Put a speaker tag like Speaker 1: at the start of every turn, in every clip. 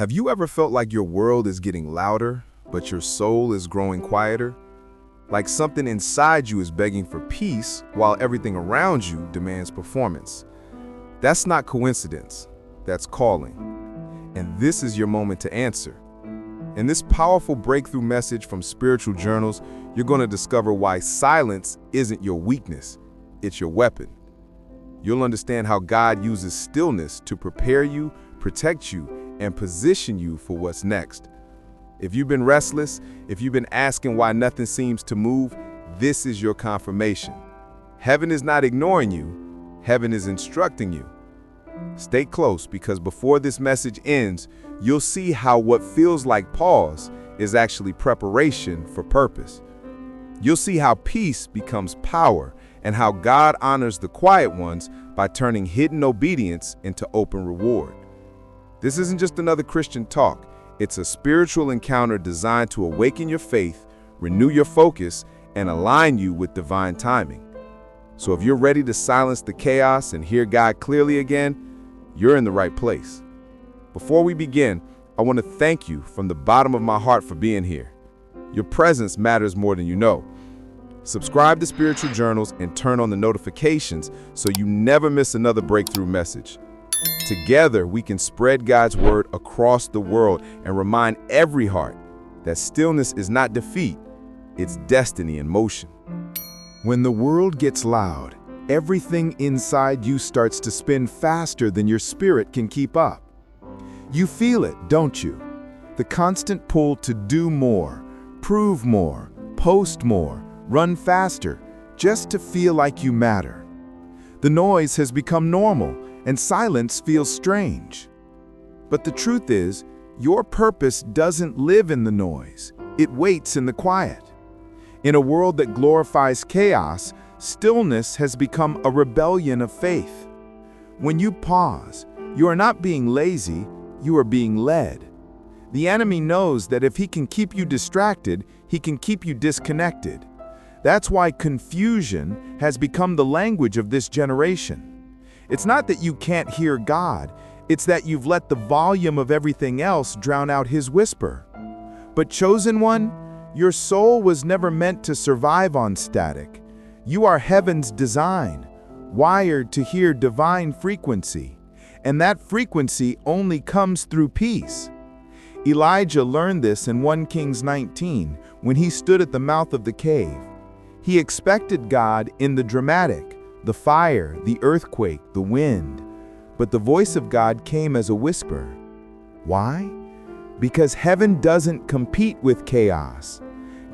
Speaker 1: Have you ever felt like your world is getting louder, but your soul is growing quieter? Like something inside you is begging for peace while everything around you demands performance. That's not coincidence, that's calling. And this is your moment to answer. In this powerful breakthrough message from Spiritual Journals, you're going to discover why silence isn't your weakness, it's your weapon. You'll understand how God uses stillness to prepare you, protect you, and position you for what's next. If you've been restless, if you've been asking why nothing seems to move, this is your confirmation. Heaven is not ignoring you, heaven is instructing you. Stay close, because before this message ends, you'll see how what feels like pause is actually preparation for purpose. You'll see how peace becomes power and how God honors the quiet ones by turning hidden obedience into open reward. This isn't just another Christian talk. It's a spiritual encounter designed to awaken your faith, renew your focus, and align you with divine timing. So if you're ready to silence the chaos and hear God clearly again, you're in the right place. Before we begin, I want to thank you from the bottom of my heart for being here. Your presence matters more than you know. Subscribe to Spiritual Journals and turn on the notifications so you never miss another breakthrough message. Together, we can spread God's word across the world and remind every heart that stillness is not defeat, it's destiny in motion. When the world gets loud, everything inside you starts to spin faster than your spirit can keep up. You feel it, don't you? The constant pull to do more, prove more, post more, run faster, just to feel like you matter. The noise has become normal, and silence feels strange. But the truth is, your purpose doesn't live in the noise. It waits in the quiet. In a world that glorifies chaos, stillness has become a rebellion of faith. When you pause, you are not being lazy, you are being led. The enemy knows that if he can keep you distracted, he can keep you disconnected. That's why confusion has become the language of this generation. It's not that you can't hear God, it's that you've let the volume of everything else drown out his whisper. But chosen one, your soul was never meant to survive on static. You are heaven's design, wired to hear divine frequency, and that frequency only comes through peace. Elijah learned this in 1 Kings 19 when he stood at the mouth of the cave. He expected God in the dramatic, the fire, the earthquake, the wind. But the voice of God came as a whisper. Why? Because heaven doesn't compete with chaos.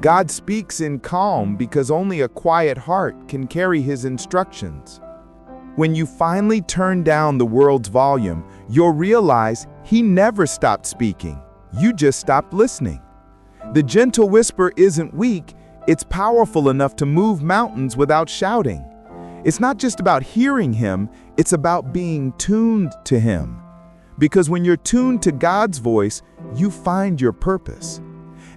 Speaker 1: God speaks in calm because only a quiet heart can carry his instructions. When you finally turn down the world's volume, you'll realize he never stopped speaking. You just stopped listening. The gentle whisper isn't weak, it's powerful enough to move mountains without shouting. It's not just about hearing him, it's about being tuned to him. Because when you're tuned to God's voice, you find your purpose.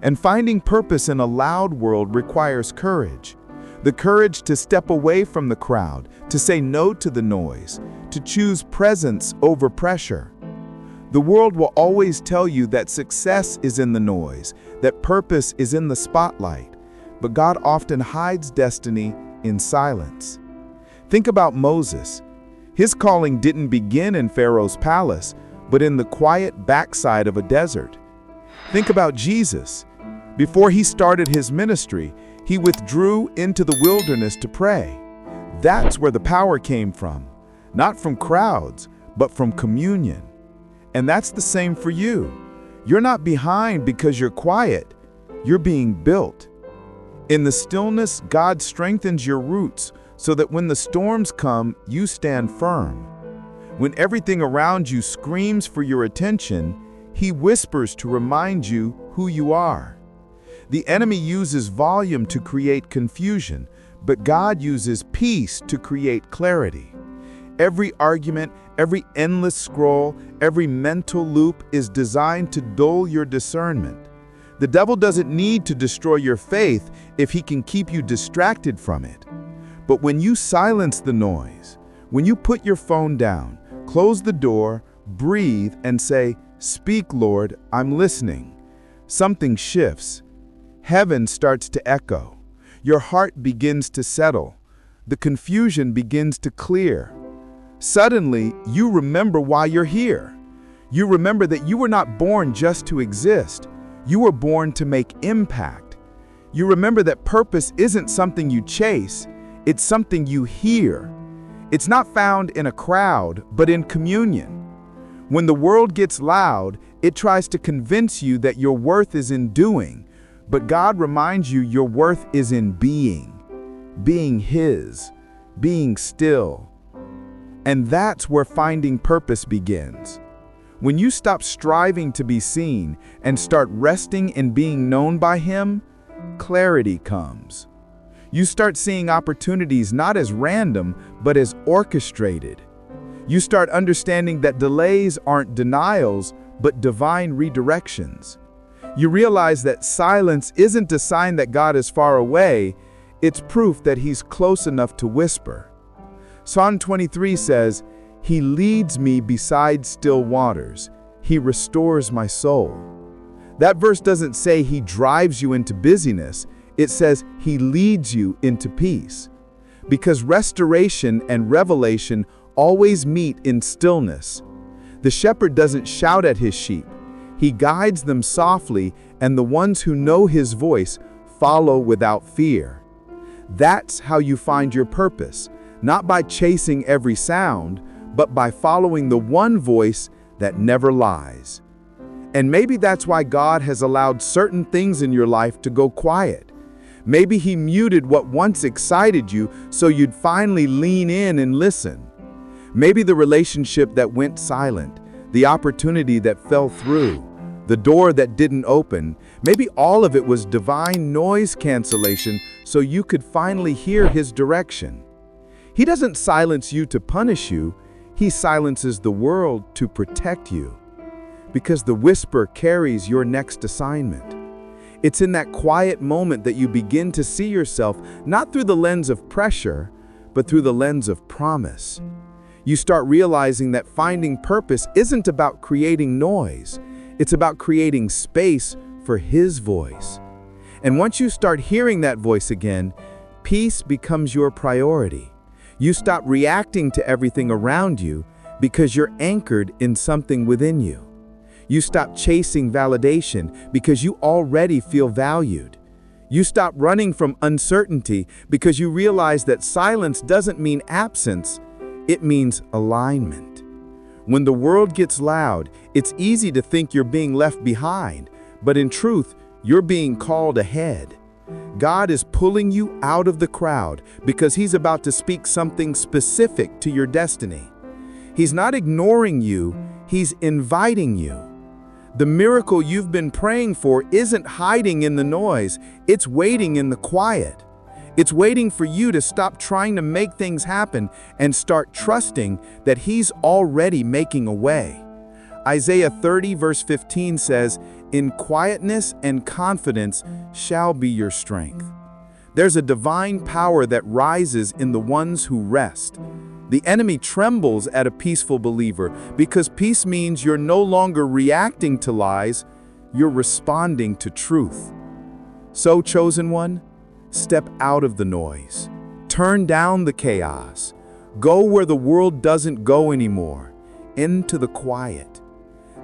Speaker 1: And finding purpose in a loud world requires courage. The courage to step away from the crowd, to say no to the noise, to choose presence over pressure. The world will always tell you that success is in the noise, that purpose is in the spotlight. But God often hides destiny in silence. Think about Moses. His calling didn't begin in Pharaoh's palace, but in the quiet backside of a desert. Think about Jesus. Before he started his ministry, he withdrew into the wilderness to pray. That's where the power came from, not from crowds, but from communion. And that's the same for you. You're not behind because you're quiet. You're being built. In the stillness, God strengthens your roots so that when the storms come, you stand firm. When everything around you screams for your attention, he whispers to remind you who you are. The enemy uses volume to create confusion, but God uses peace to create clarity. Every argument, every endless scroll, every mental loop is designed to dull your discernment. The devil doesn't need to destroy your faith if he can keep you distracted from it. But when you silence the noise, when you put your phone down, close the door, breathe, and say, Speak, Lord, I'm listening. Something shifts. Heaven starts to echo. Your heart begins to settle. The confusion begins to clear. Suddenly, you remember why you're here. You remember that you were not born just to exist. You were born to make impact. You remember that purpose isn't something you chase, it's something you hear. It's not found in a crowd, but in communion. When the world gets loud, it tries to convince you that your worth is in doing, but God reminds you your worth is in being His, being still. And that's where finding purpose begins. When you stop striving to be seen and start resting in being known by Him, clarity comes. You start seeing opportunities not as random, but as orchestrated. You start understanding that delays aren't denials, but divine redirections. You realize that silence isn't a sign that God is far away, it's proof that He's close enough to whisper. Psalm 23 says, "He leads me beside still waters. He restores my soul." That verse doesn't say He drives you into busyness, it says He leads you into peace. Because restoration and revelation always meet in stillness. The shepherd doesn't shout at his sheep. He guides them softly, and the ones who know His voice follow without fear. That's how you find your purpose, not by chasing every sound, but by following the one voice that never lies. And maybe that's why God has allowed certain things in your life to go quiet. Maybe He muted what once excited you so you'd finally lean in and listen. Maybe the relationship that went silent, the opportunity that fell through, the door that didn't open, maybe all of it was divine noise cancellation so you could finally hear His direction. He doesn't silence you to punish you, He silences the world to protect you. Because the whisper carries your next assignment. It's in that quiet moment that you begin to see yourself not through the lens of pressure, but through the lens of promise. You start realizing that finding purpose isn't about creating noise. It's about creating space for His voice. And once you start hearing that voice again, peace becomes your priority. You stop reacting to everything around you because you're anchored in something within you. You stop chasing validation because you already feel valued. You stop running from uncertainty because you realize that silence doesn't mean absence, it means alignment. When the world gets loud, it's easy to think you're being left behind, but in truth, you're being called ahead. God is pulling you out of the crowd because He's about to speak something specific to your destiny. He's not ignoring you, He's inviting you. The miracle you've been praying for isn't hiding in the noise, it's waiting in the quiet. It's waiting for you to stop trying to make things happen and start trusting that He's already making a way. Isaiah 30 verse 15 says, "In quietness and confidence shall be your strength." There's a divine power that rises in the ones who rest. The enemy trembles at a peaceful believer because peace means you're no longer reacting to lies, you're responding to truth. So, chosen one, step out of the noise. Turn down the chaos. Go where the world doesn't go anymore, into the quiet.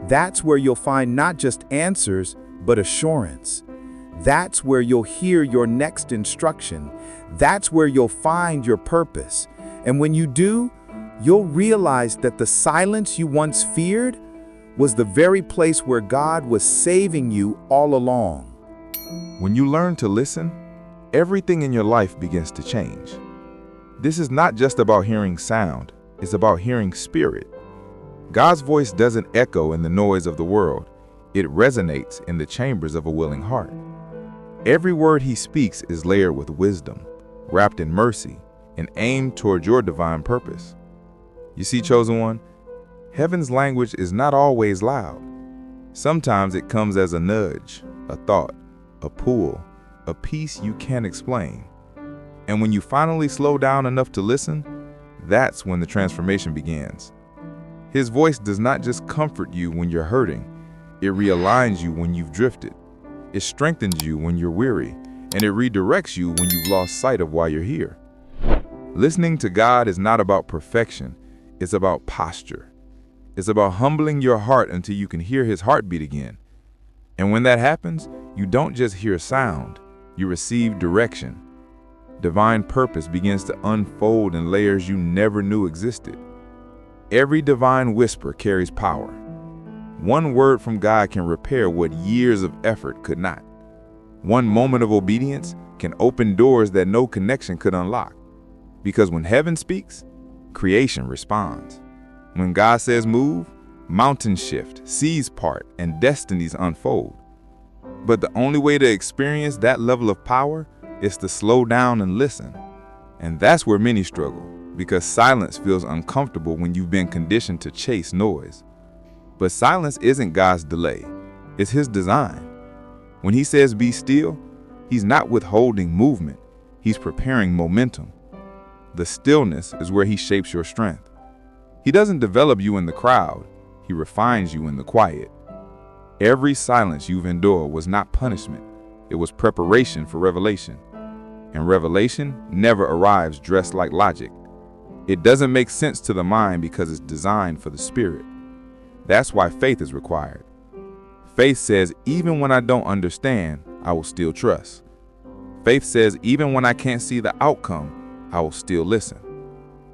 Speaker 1: That's where you'll find not just answers, but assurance. That's where you'll hear your next instruction. That's where you'll find your purpose. And when you do, you'll realize that the silence you once feared was the very place where God was saving you all along.
Speaker 2: When you learn to listen, everything in your life begins to change. This is not just about hearing sound, it's about hearing spirit. God's voice doesn't echo in the noise of the world, it resonates in the chambers of a willing heart. Every word He speaks is layered with wisdom, wrapped in mercy, and aimed toward your divine purpose. You see, chosen one, heaven's language is not always loud. Sometimes it comes as a nudge, a thought, a pull, a piece you can't explain. And when you finally slow down enough to listen, that's when the transformation begins. His voice does not just comfort you when you're hurting, It realigns you when you've drifted. It strengthens you when you're weary, and it redirects you when you've lost sight of why you're here. Listening to God is not about perfection, it's about posture. It's about humbling your heart until you can hear His heartbeat again. And when that happens, you don't just hear sound, you receive direction. Divine purpose begins to unfold in layers you never knew existed. Every divine whisper carries power. One word from God can repair what years of effort could not. One moment of obedience can open doors that no connection could unlock. Because when heaven speaks, creation responds. When God says move, mountains shift, seas part, and destinies unfold. But the only way to experience that level of power is to slow down and listen. And that's where many struggle, because silence feels uncomfortable when you've been conditioned to chase noise. But silence isn't God's delay, it's His design. When He says be still, He's not withholding movement, He's preparing momentum. The stillness is where He shapes your strength. He doesn't develop you in the crowd, He refines you in the quiet. Every silence you've endured was not punishment, it was preparation for revelation. And revelation never arrives dressed like logic. It doesn't make sense to the mind because it's designed for the spirit. That's why faith is required. Faith says, even when I don't understand, I will still trust. Faith says, even when I can't see the outcome, I will still listen.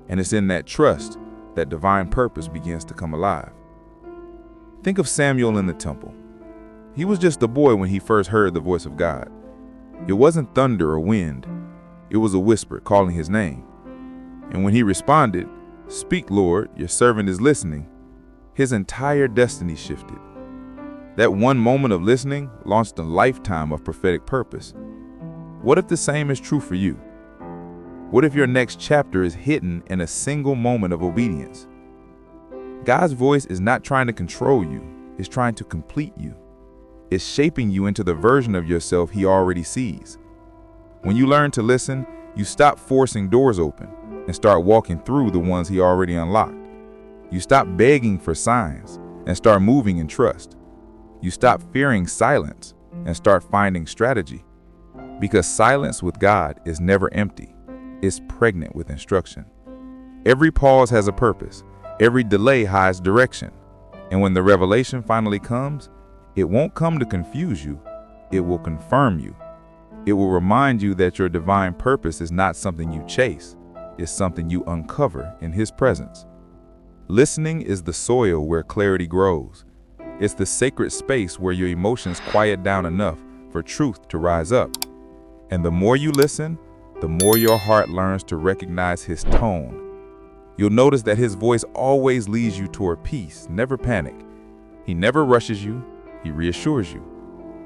Speaker 2: And it's in that trust that divine purpose begins to come alive. Think of Samuel in the temple. He was just a boy when he first heard the voice of God. It wasn't thunder or wind. It was a whisper calling his name. And when he responded, "Speak, Lord, your servant is listening," his entire destiny shifted. That one moment of listening launched a lifetime of prophetic purpose. What if the same is true for you? What if your next chapter is hidden in a single moment of obedience? God's voice is not trying to control you, it's trying to complete you. It's shaping you into the version of yourself He already sees. When you learn to listen, you stop forcing doors open and start walking through the ones He already unlocked. You stop begging for signs and start moving in trust. You stop fearing silence and start finding strategy. Because silence with God is never empty. It's pregnant with instruction. Every pause has a purpose. Every delay hides direction. And when the revelation finally comes, it won't come to confuse you. It will confirm you. It will remind you that your divine purpose is not something you chase. It's something you uncover in His presence. Listening is the soil where clarity grows. It's the sacred space where your emotions quiet down enough for truth to rise up. And the more you listen, the more your heart learns to recognize His tone. You'll notice that His voice always leads you toward peace, never panic. He never rushes you, He reassures you.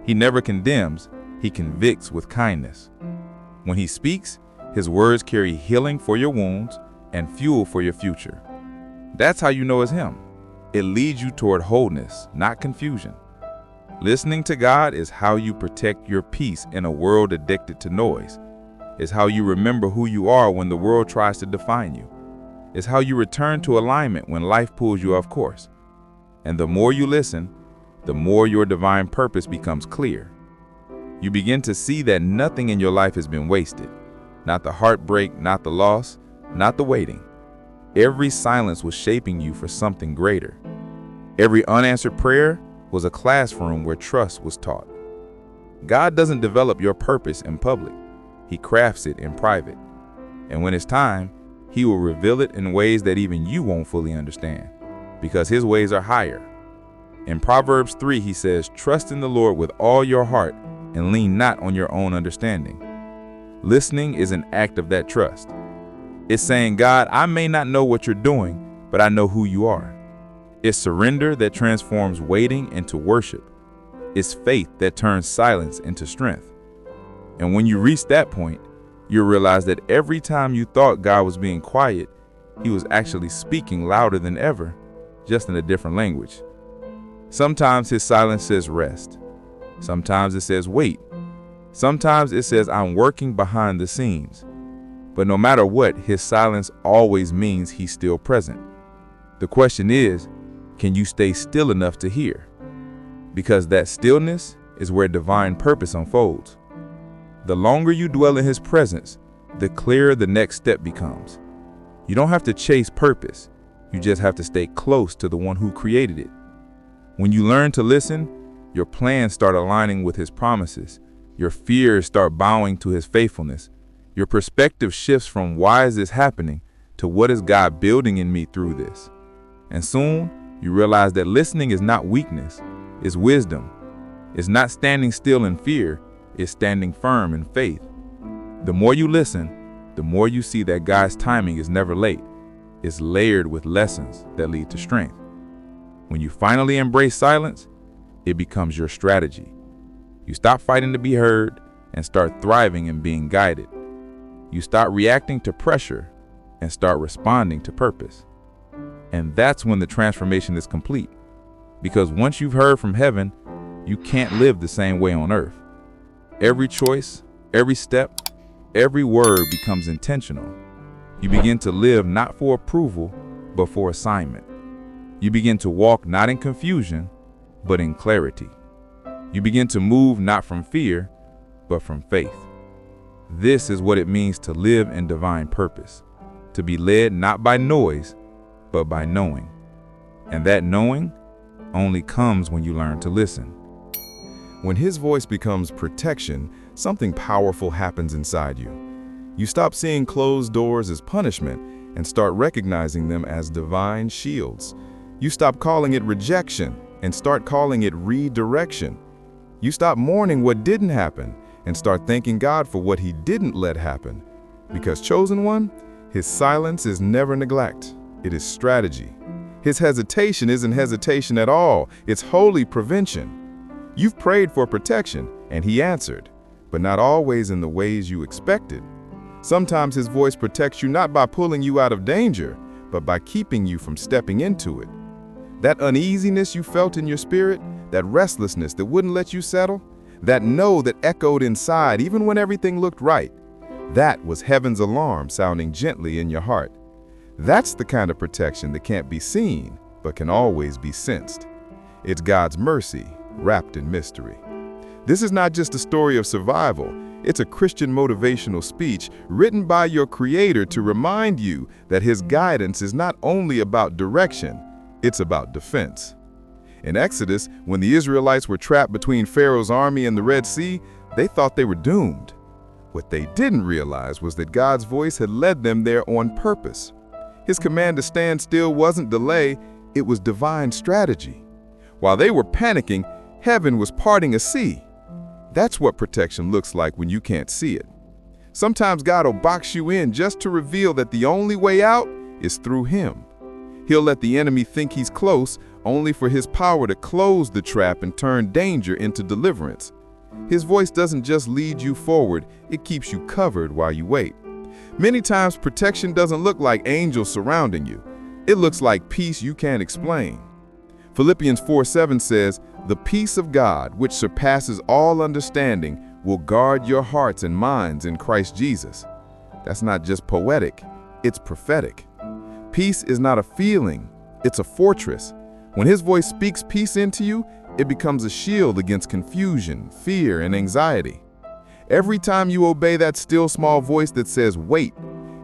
Speaker 2: He never condemns, He convicts with kindness. When He speaks, His words carry healing for your wounds and fuel for your future. That's how you know it's Him. It leads you toward wholeness, not confusion. Listening to God is how you protect your peace in a world addicted to noise. It's how you remember who you are when the world tries to define you. It's how you return to alignment when life pulls you off course. And the more you listen, the more your divine purpose becomes clear. You begin to see that nothing in your life has been wasted. Not the heartbreak, not the loss, not the waiting. Every silence was shaping you for something greater. Every unanswered prayer was a classroom where trust was taught. God doesn't develop your purpose in public. He crafts it in private. And when it's time, He will reveal it in ways that even you won't fully understand, because His ways are higher. In Proverbs 3, He says, "Trust in the Lord with all your heart and lean not on your own understanding." Listening is an act of that trust. It's saying, God, I may not know what you're doing, but I know who you are. It's surrender that transforms waiting into worship. It's faith that turns silence into strength. And when you reach that point, you'll realize that every time you thought God was being quiet, He was actually speaking louder than ever, just in a different language. Sometimes His silence says rest. Sometimes it says wait. Sometimes it says I'm working behind the scenes. But no matter what, His silence always means He's still present. The question is, can you stay still enough to hear? because that stillness is where divine purpose unfolds. The longer you dwell in His presence, the clearer the next step becomes. You don't have to chase purpose. You just have to stay close to the one who created it. When you learn to listen, your plans start aligning with His promises. Your fears start bowing to His faithfulness. Your perspective shifts from why is this happening to what is God building in me through this. And soon, you realize that listening is not weakness, it's wisdom. It's not standing still in fear, it's standing firm in faith. The more you listen, the more you see that God's timing is never late. It's layered with lessons that lead to strength. When you finally embrace silence, it becomes your strategy. You stop fighting to be heard and start thriving in being guided. You start reacting to pressure and start responding to purpose. And that's when the transformation is complete. Because once you've heard from heaven, you can't live the same way on earth. Every choice, every step, every word becomes intentional. You begin to live not for approval, but for assignment. You begin to walk not in confusion, but in clarity. You begin to move not from fear, but from faith. This is what it means to live in divine purpose, to be led not by noise, but by knowing. And that knowing only comes when you learn to listen.
Speaker 1: When His voice becomes protection, something powerful happens inside you. You stop seeing closed doors as punishment and start recognizing them as divine shields. You stop calling it rejection and start calling it redirection. You stop mourning what didn't happen and start thanking God for what He didn't let happen. Because, chosen one, His silence is never neglect. It is strategy. His hesitation isn't hesitation at all. It's holy prevention. You've prayed for protection, and He answered, but not always in the ways you expected. Sometimes His voice protects you not by pulling you out of danger, but by keeping you from stepping into it. That uneasiness you felt in your spirit, that restlessness that wouldn't let you settle, that no that echoed inside even when everything looked right, that was heaven's alarm sounding gently in your heart. That's the kind of protection that can't be seen, but can always be sensed. It's God's mercy wrapped in mystery. This is not just a story of survival. It's a Christian motivational speech written by your Creator to remind you that His guidance is not only about direction, it's about defense. In Exodus, when the Israelites were trapped between Pharaoh's army and the Red Sea, they thought they were doomed. What they didn't realize was that God's voice had led them there on purpose. His command to stand still wasn't delay, it was divine strategy. While they were panicking, heaven was parting a sea. That's what protection looks like when you can't see it. Sometimes God will box you in just to reveal that the only way out is through Him. He'll let the enemy think he's close, only for His power to close the trap and turn danger into deliverance. His voice doesn't just lead you forward, it keeps you covered while you wait. Many times protection doesn't look like angels surrounding you. It looks like peace you can't explain. Philippians 4:7 says, "The peace of God, which surpasses all understanding, will guard your hearts and minds in Christ Jesus." That's not just poetic, it's prophetic. Peace is not a feeling, it's a fortress. When His voice speaks peace into you, it becomes a shield against confusion, fear, and anxiety. Every time you obey that still small voice that says, "Wait,"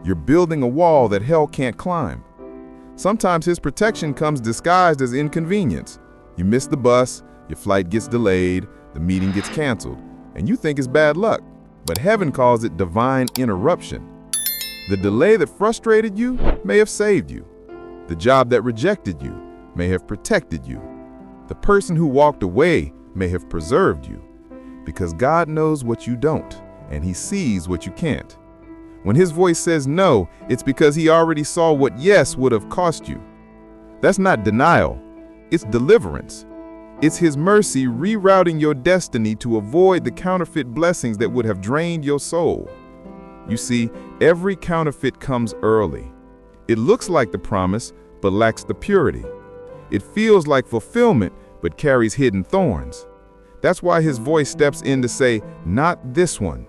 Speaker 1: you're building a wall that hell can't climb. Sometimes His protection comes disguised as inconvenience. You miss the bus, your flight gets delayed, the meeting gets canceled, and you think it's bad luck. But heaven calls it divine interruption. The delay that frustrated you may have saved you. The job that rejected you may have protected you. The person who walked away may have preserved you. Because God knows what you don't, and He sees what you can't. When His voice says no, it's because He already saw what yes would have cost you. That's not denial, it's deliverance. It's His mercy rerouting your destiny to avoid the counterfeit blessings that would have drained your soul. You see, every counterfeit comes early. It looks like the promise, but lacks the purity. It feels like fulfillment, but carries hidden thorns. That's why His voice steps in to say, "Not this one."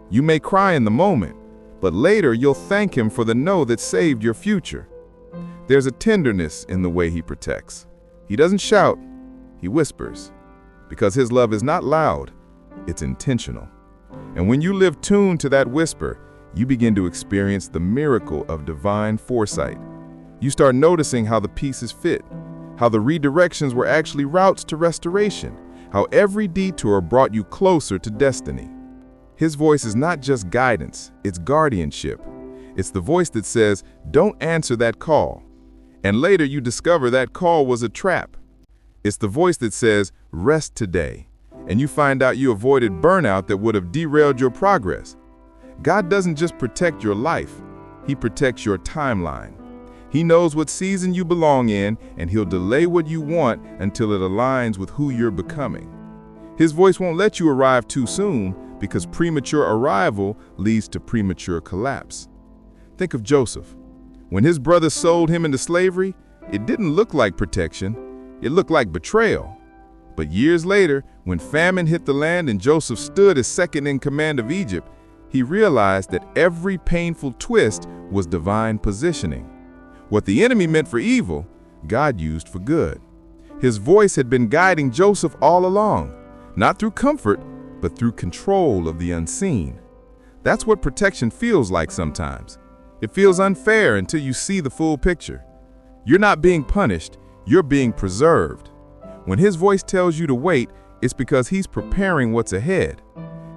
Speaker 1: You may cry in the moment, but later you'll thank Him for the no that saved your future. There's a tenderness in the way He protects. He doesn't shout, He whispers.
Speaker 2: because his love is not loud, it's intentional. And when you live tuned to that whisper, you begin to experience the miracle of divine foresight. You start noticing how the pieces fit, how the redirections were actually routes to restoration, how every detour brought you closer to destiny. His voice is not just guidance, it's guardianship. It's the voice that says, "Don't answer that call." And later you discover that call was a trap. It's the voice that says, "Rest today." And you find out you avoided burnout that would have derailed your progress. God doesn't just protect your life, He protects your timeline. He knows what season you belong in, and He'll delay what you want until it aligns with who you're becoming. His voice won't let you arrive too soon, because premature arrival leads to premature collapse. Think of Joseph. When his brothers sold him into slavery, it didn't look like protection, it looked like betrayal. But years later, when famine hit the land and Joseph stood as second in command of Egypt, he realized that every painful twist was divine positioning. What the enemy meant for evil, God used for good. His voice had been guiding Joseph all along, not through comfort, but through control of the unseen. That's what protection feels like sometimes. It feels unfair until you see the full picture. You're not being punished, you're being preserved. When His voice tells you to wait, it's because He's preparing what's ahead.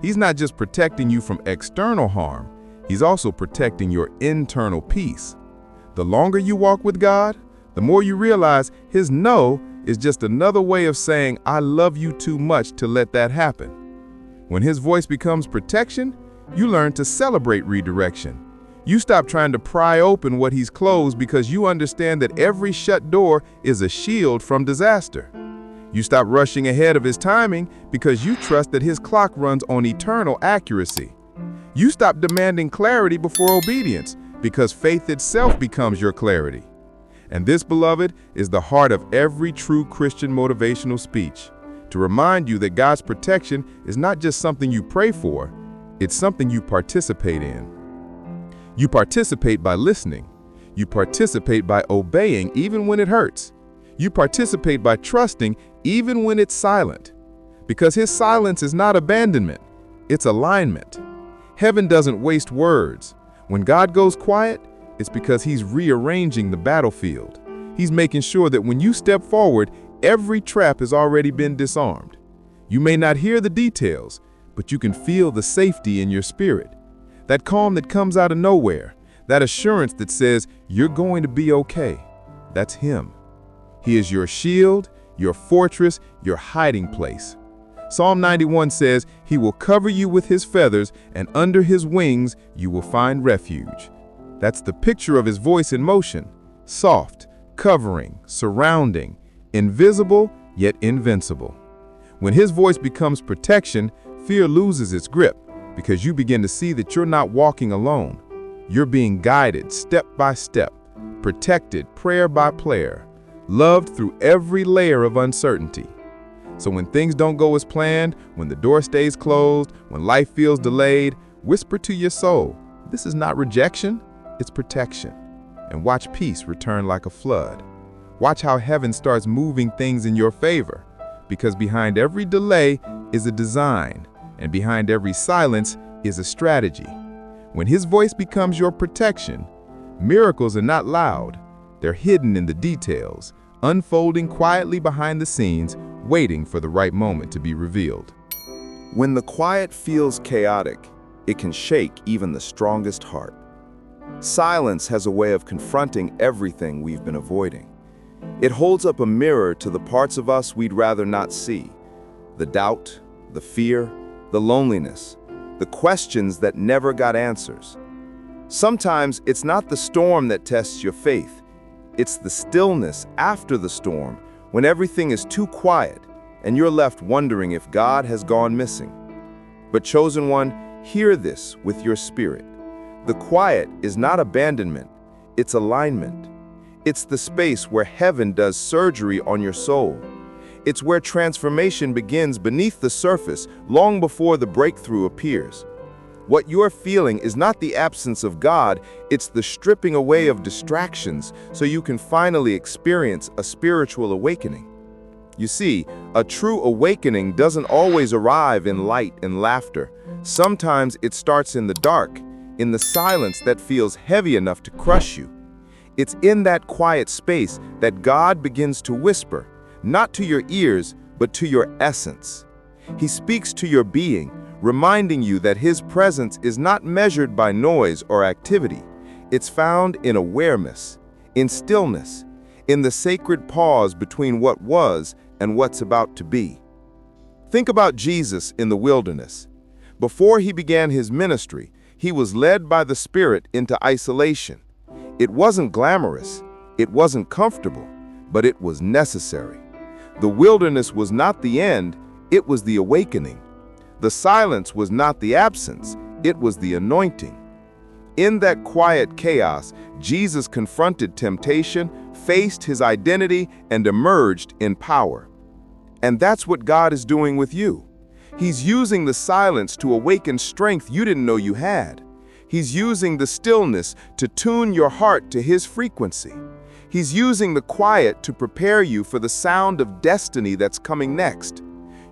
Speaker 2: He's not just protecting you from external harm, He's also protecting your internal peace. The longer you walk with God, the more you realize His no is just another way of saying, "I love you too much to let that happen." When His voice becomes protection, you learn to celebrate redirection. You stop trying to pry open what He's closed because you understand that every shut door is a shield from disaster. You stop rushing ahead of His timing because you trust that His clock runs on eternal accuracy. You stop demanding clarity before obedience because faith itself becomes your clarity. And this, beloved, is the heart of every true Christian motivational speech, to remind you that God's protection is not just something you pray for, it's something you participate in. You participate by listening. You participate by obeying even when it hurts. You participate by trusting even when it's silent. Because His silence is not abandonment, it's alignment. Heaven doesn't waste words. When God goes quiet, it's because He's rearranging the battlefield. He's making sure that when you step forward, every trap has already been disarmed. You may not hear the details, but you can feel the safety in your spirit. That calm that comes out of nowhere, that assurance that says you're going to be okay. That's Him. He is your shield, your fortress, your hiding place. Psalm 91 says, "He will cover you with His feathers, and under His wings you will find refuge." That's the picture of His voice in motion. Soft, covering, surrounding, invisible, yet invincible. When His voice becomes protection, fear loses its grip, because you begin to see that you're not walking alone. You're being guided step by step, protected prayer by prayer, loved through every layer of uncertainty. So when things don't go as planned, when the door stays closed, when life feels delayed, whisper to your soul, this is not rejection, it's protection. And watch peace return like a flood. Watch how heaven starts moving things in your favor, because behind every delay is a design, and behind every silence is a strategy. When His voice becomes your protection, miracles are not loud. They're hidden in the details, unfolding quietly behind the scenes, waiting for the right moment to be revealed.
Speaker 1: When the quiet feels chaotic, it can shake even the strongest heart. Silence has a way of confronting everything we've been avoiding. It holds up a mirror to the parts of us we'd rather not see. The doubt, the fear, the loneliness, the questions that never got answers. Sometimes it's not the storm that tests your faith. It's the stillness after the storm, when everything is too quiet and you're left wondering if God has gone missing. But chosen one, hear this with your spirit. The quiet is not abandonment, it's alignment. It's the space where heaven does surgery on your soul. It's where transformation begins beneath the surface long before the breakthrough appears. What you're feeling is not the absence of God, it's the stripping away of distractions so you can finally experience a spiritual awakening. You see, a true awakening doesn't always arrive in light and laughter. Sometimes it starts in the dark, in the silence that feels heavy enough to crush you. It's in that quiet space that God begins to whisper, not to your ears, but to your essence. He speaks to your being, reminding you that His presence is not measured by noise or activity. It's found in awareness, in stillness, in the sacred pause between what was and what's about to be. Think about Jesus in the wilderness. Before He began His ministry, He was led by the Spirit into isolation. It wasn't glamorous, it wasn't comfortable, but it was necessary. The wilderness was not the end, it was the awakening. The silence was not the absence, it was the anointing. In that quiet chaos, Jesus confronted temptation, faced His identity, and emerged in power. And that's what God is doing with you. He's using the silence to awaken strength you didn't know you had. He's using the stillness to tune your heart to His frequency. He's using the quiet to prepare you for the sound of destiny that's coming next.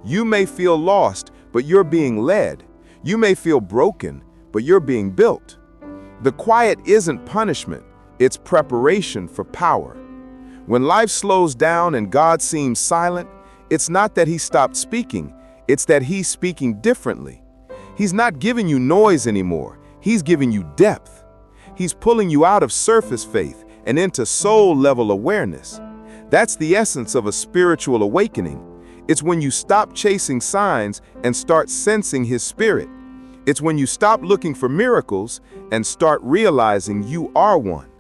Speaker 1: You may feel lost, but you're being led. You may feel broken, but you're being built. The quiet isn't punishment, it's preparation for power. When life slows down and God seems silent, it's not that He stopped speaking, it's that He's speaking differently. He's not giving you noise anymore, He's giving you depth. He's pulling you out of surface faith and into soul-level awareness. That's the essence of a spiritual awakening. It's when you stop chasing signs and start sensing His Spirit. It's when you stop looking for miracles and start realizing you are one.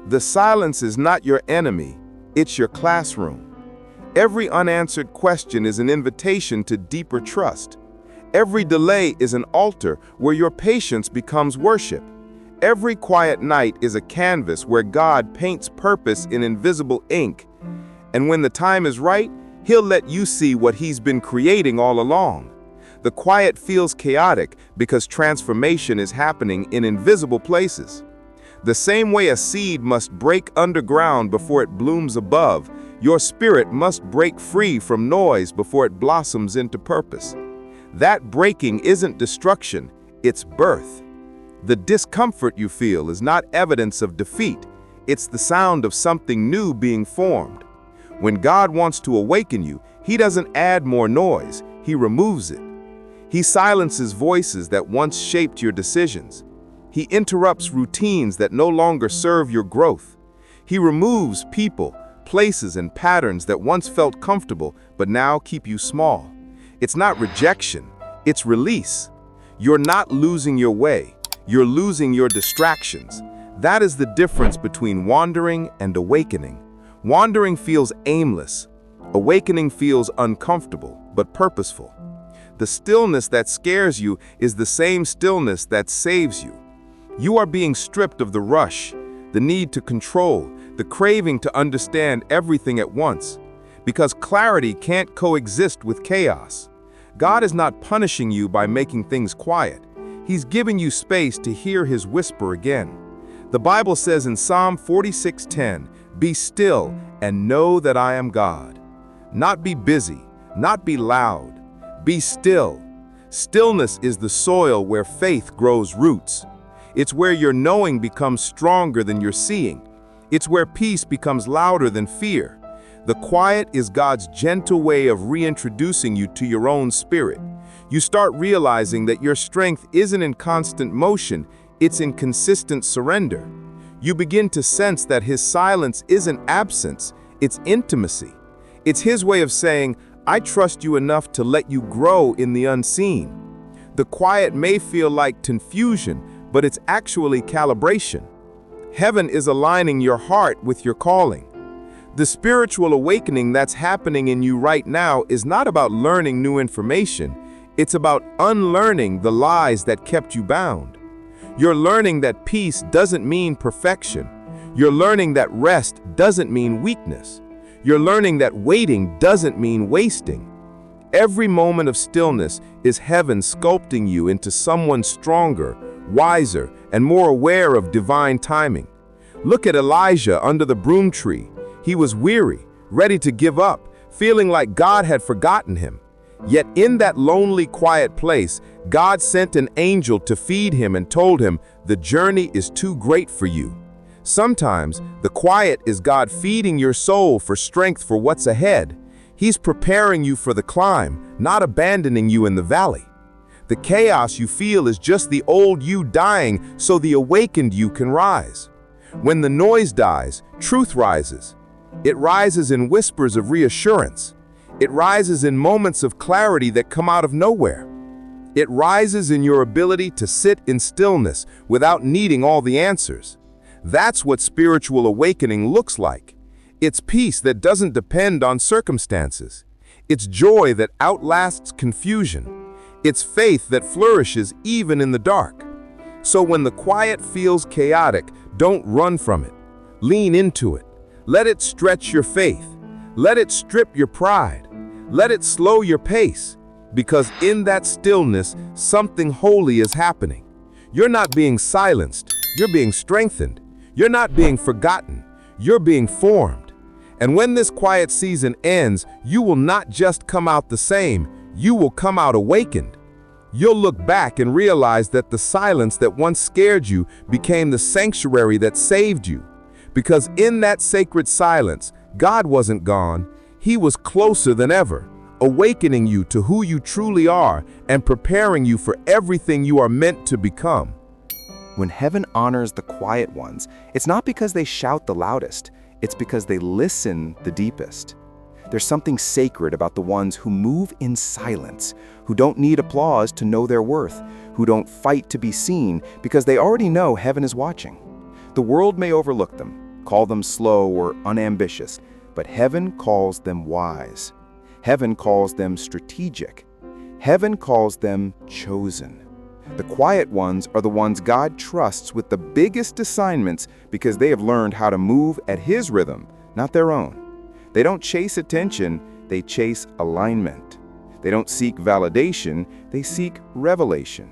Speaker 1: The silence is not your enemy, it's your classroom. Every unanswered question is an invitation to deeper trust. Every delay is an altar where your patience becomes worship. Every quiet night is a canvas where God paints purpose in invisible ink. And when the time is right, He'll let you see what He's been creating all along. The quiet feels chaotic because transformation is happening in invisible places. The same way a seed must break underground before it blooms above, your spirit must break free from noise before it blossoms into purpose. That breaking isn't destruction, it's birth. The discomfort you feel is not evidence of defeat, it's the sound of something new being formed. When God wants to awaken you, He doesn't add more noise, He removes it. He silences voices that once shaped your decisions. He interrupts routines that no longer serve your growth. He removes people, places, and patterns that once felt comfortable but now keep you small. It's not rejection, it's release. You're not losing your way, you're losing your distractions. That is the difference between wandering and awakening. Wandering feels aimless. Awakening feels uncomfortable but purposeful. The stillness that scares you is the same stillness that saves you. You are being stripped of the rush, the need to control, the craving to understand everything at once, because clarity can't coexist with chaos. God is not punishing you by making things quiet. He's giving you space to hear His whisper again. The Bible says in Psalm 46:10, "Be still and know that I am God." Not be busy, not be loud. Be still. Stillness is the soil where faith grows roots. It's where your knowing becomes stronger than your seeing. It's where peace becomes louder than fear. The quiet is God's gentle way of reintroducing you to your own spirit. You start realizing that your strength isn't in constant motion, it's in consistent surrender. You begin to sense that His silence isn't absence, it's intimacy. It's His way of saying, I trust you enough to let you grow in the unseen. The quiet may feel like confusion, but it's actually calibration. Heaven is aligning your heart with your calling. The spiritual awakening that's happening in you right now is not about learning new information. It's about unlearning the lies that kept you bound. You're learning that peace doesn't mean perfection. You're learning that rest doesn't mean weakness. You're learning that waiting doesn't mean wasting. Every moment of stillness is heaven sculpting you into someone stronger, wiser, and more aware of divine timing. Look at Elijah under the broom tree. He was weary, ready to give up, feeling like God had forgotten him. Yet in that lonely, quiet place, God sent an angel to feed him and told him, "The journey is too great for you." Sometimes, the quiet is God feeding your soul for strength for what's ahead. He's preparing you for the climb, not abandoning you in the valley. The chaos you feel is just the old you dying so the awakened you can rise. When the noise dies, truth rises. It rises in whispers of reassurance. It rises in moments of clarity that come out of nowhere. It rises in your ability to sit in stillness without needing all the answers. That's what spiritual awakening looks like. It's peace that doesn't depend on circumstances. It's joy that outlasts confusion. It's faith that flourishes even in the dark. So when the quiet feels chaotic, don't run from it. Lean into it. Let it stretch your faith. Let it strip your pride. Let it slow your pace. Because in that stillness, something holy is happening. You're not being silenced. You're being strengthened. You're not being forgotten. You're being formed. And when this quiet season ends, you will not just come out the same. You will come out awakened. You'll look back and realize that the silence that once scared you became the sanctuary that saved you. Because in that sacred silence, God wasn't gone. He was closer than ever, awakening you to who you truly are and preparing you for everything you are meant to become.
Speaker 3: When heaven honors the quiet ones, it's not because they shout the loudest, it's because they listen the deepest. There's something sacred about the ones who move in silence, who don't need applause to know their worth, who don't fight to be seen because they already know heaven is watching. The world may overlook them, call them slow or unambitious, but heaven calls them wise. Heaven calls them strategic. Heaven calls them chosen. The quiet ones are the ones God trusts with the biggest assignments because they have learned how to move at His rhythm, not their own. They don't chase attention, they chase alignment. They don't seek validation, they seek revelation.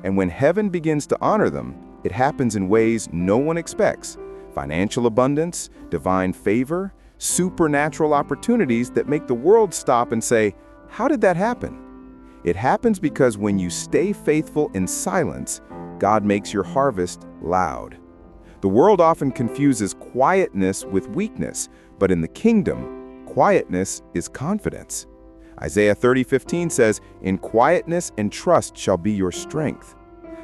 Speaker 3: And when heaven begins to honor them, it happens in ways no one expects. Financial abundance, divine favor, supernatural opportunities that make the world stop and say, "How did that happen?" It happens because when you stay faithful in silence, God makes your harvest loud. The world often confuses quietness with weakness, but in the kingdom, quietness is confidence. Isaiah 30:15 says, "In quietness and trust shall be your strength."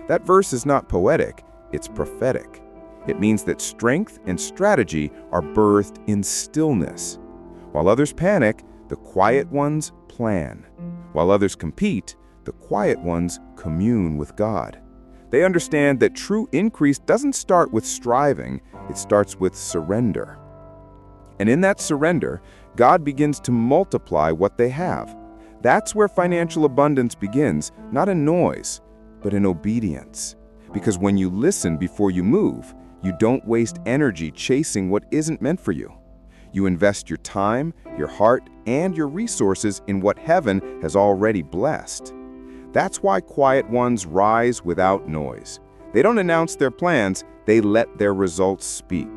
Speaker 3: That verse is not poetic, it's prophetic. It means that strength and strategy are birthed in stillness. While others panic, the quiet ones plan. While others compete, the quiet ones commune with God. They understand that true increase doesn't start with striving, it starts with surrender. And in that surrender, God begins to multiply what they have. That's where financial abundance begins, not in noise, but in obedience. Because when you listen before you move, you don't waste energy chasing what isn't meant for you. You invest your time, your heart, and your resources in what heaven has already blessed. That's why quiet ones rise without noise. They don't announce their plans, they let their results speak.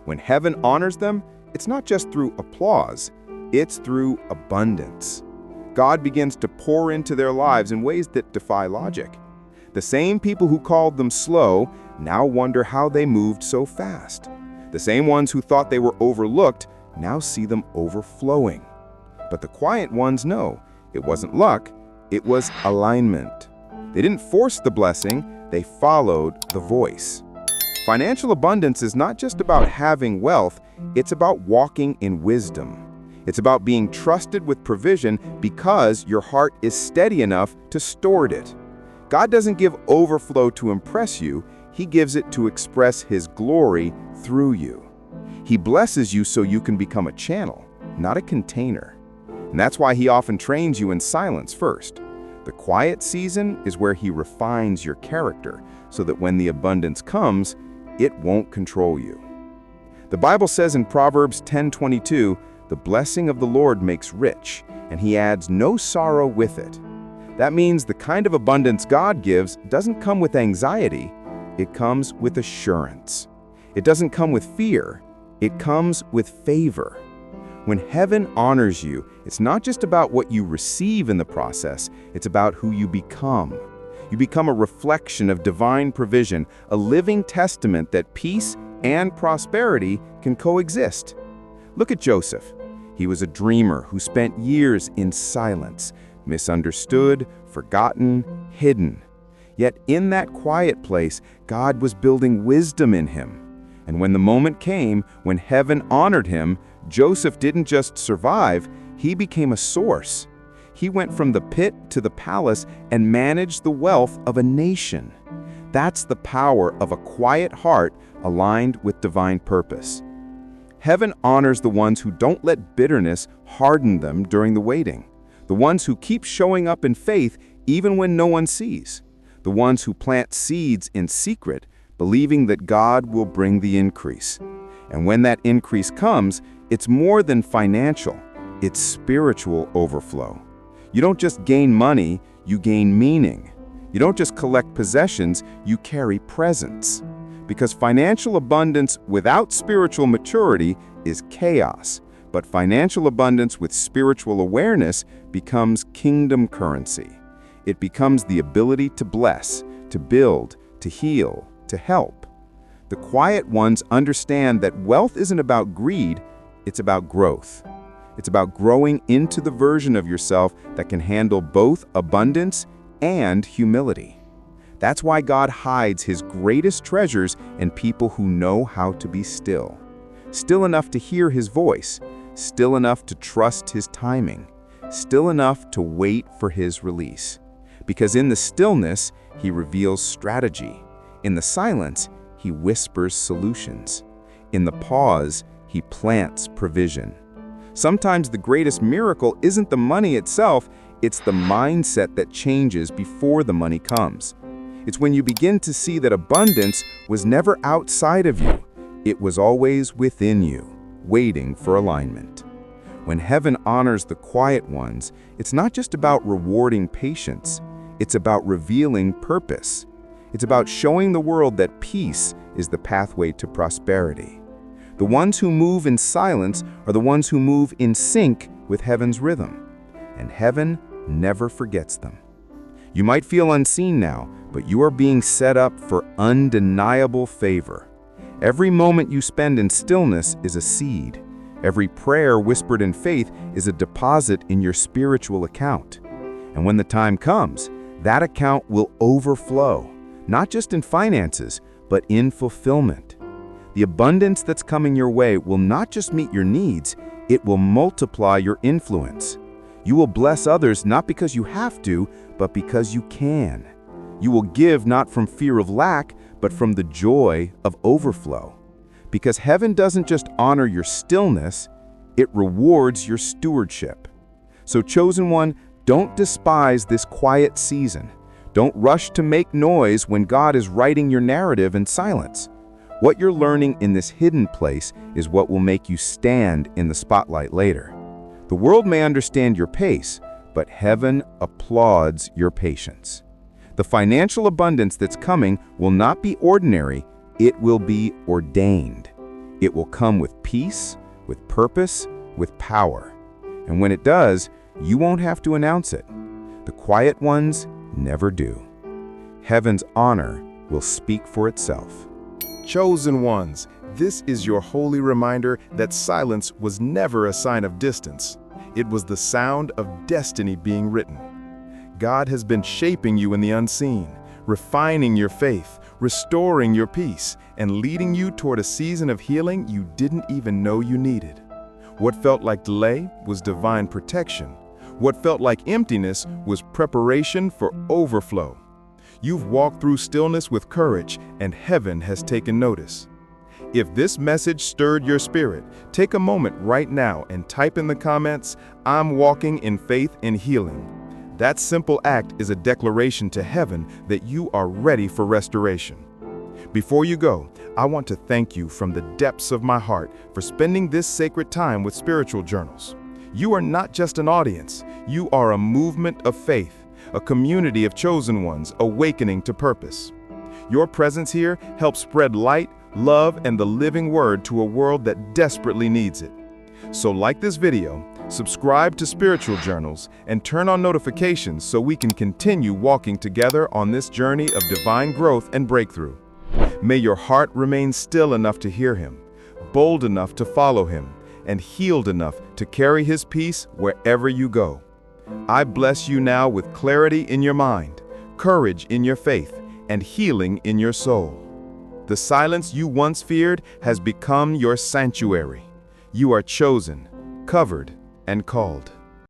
Speaker 3: When heaven honors them, it's not just through applause, it's through abundance. God begins to pour into their lives in ways that defy logic. The same people who called them slow now wonder how they moved so fast. The same ones who thought they were overlooked now see them overflowing. But the quiet ones know it wasn't luck, it was alignment. They didn't force the blessing, they followed the voice. Financial abundance is not just about having wealth, it's about walking in wisdom. It's about being trusted with provision because your heart is steady enough to store it. God doesn't give overflow to impress you, He gives it to express His glory through you. He blesses you so you can become a channel, not a container. And that's why He often trains you in silence first. The quiet season is where He refines your character so that when the abundance comes, it won't control you. The Bible says in Proverbs 10:22, "The blessing of the Lord makes rich, and He adds no sorrow with it." That means the kind of abundance God gives doesn't come with anxiety, it comes with assurance. It doesn't come with fear, it comes with favor. When heaven honors you, it's not just about what you receive in the process, it's about who you become. You become a reflection of divine provision, a living testament that peace and prosperity can coexist. Look at Joseph. He was a dreamer who spent years in silence, misunderstood, forgotten, hidden. Yet in that quiet place, God was building wisdom in him. And when the moment came, when heaven honored him, Joseph didn't just survive, he became a source. He went from the pit to the palace and managed the wealth of a nation. That's the power of a quiet heart aligned with divine purpose. Heaven honors the ones who don't let bitterness harden them during the waiting, the ones who keep showing up in faith even when no one sees, the ones who plant seeds in secret, believing that God will bring the increase. And when that increase comes, it's more than financial, it's spiritual overflow. You don't just gain money, you gain meaning. You don't just collect possessions, you carry presence. Because financial abundance without spiritual maturity is chaos, but financial abundance with spiritual awareness becomes kingdom currency. It becomes the ability to bless, to build, to heal, to help. The quiet ones understand that wealth isn't about greed, it's about growth. It's about growing into the version of yourself that can handle both abundance and humility. That's why God hides his greatest treasures in people who know how to be still. Still enough to hear his voice, still enough to trust his timing, still enough to wait for his release. Because in the stillness, he reveals strategy. In the silence, he whispers solutions. In the pause, he plants provision. Sometimes the greatest miracle isn't the money itself, it's the mindset that changes before the money comes. It's when you begin to see that abundance was never outside of you. It was always within you, waiting for alignment. When heaven honors the quiet ones, it's not just about rewarding patience. It's about revealing purpose. It's about showing the world that peace is the pathway to prosperity. The ones who move in silence are the ones who move in sync with heaven's rhythm. And heaven never forgets them. You might feel unseen now, but you are being set up for undeniable favor. Every moment you spend in stillness is a seed. Every prayer whispered in faith is a deposit in your spiritual account. And when the time comes, that account will overflow, not just in finances, but in fulfillment. The abundance that's coming your way will not just meet your needs, it will multiply your influence. You will bless others not because you have to, but because you can. You will give not from fear of lack, but from the joy of overflow. Because heaven doesn't just honor your stillness, it rewards your stewardship. So chosen one, don't despise this quiet season. Don't rush to make noise when God is writing your narrative in silence. What you're learning in this hidden place is what will make you stand in the spotlight later. The world may understand your pace, but heaven applauds your patience. The financial abundance that's coming will not be ordinary, it will be ordained. It will come with peace, with purpose, with power. And when it does, you won't have to announce it. The quiet ones never do. Heaven's honor will speak for itself.
Speaker 1: Chosen ones, this is your holy reminder that silence was never a sign of distance. It was the sound of destiny being written. God has been shaping you in the unseen, refining your faith, restoring your peace, and leading you toward a season of healing you didn't even know you needed. What felt like delay was divine protection. What felt like emptiness was preparation for overflow. You've walked through stillness with courage, and heaven has taken notice. If this message stirred your spirit, take a moment right now and type in the comments, "I'm walking in faith and healing." That simple act is a declaration to heaven that you are ready for restoration. Before you go, I want to thank you from the depths of my heart for spending this sacred time with Spiritual Journals. You are not just an audience, you are a movement of faith, a community of chosen ones awakening to purpose. Your presence here helps spread light, love, and the living word to a world that desperately needs it. So like this video, subscribe to Spiritual Journals, and turn on notifications so we can continue walking together on this journey of divine growth and breakthrough. May your heart remain still enough to hear Him, bold enough to follow Him, and healed enough to carry His peace wherever you go. I bless you now with clarity in your mind, courage in your faith, and healing in your soul. The silence you once feared has become your sanctuary. You are chosen, covered, and called.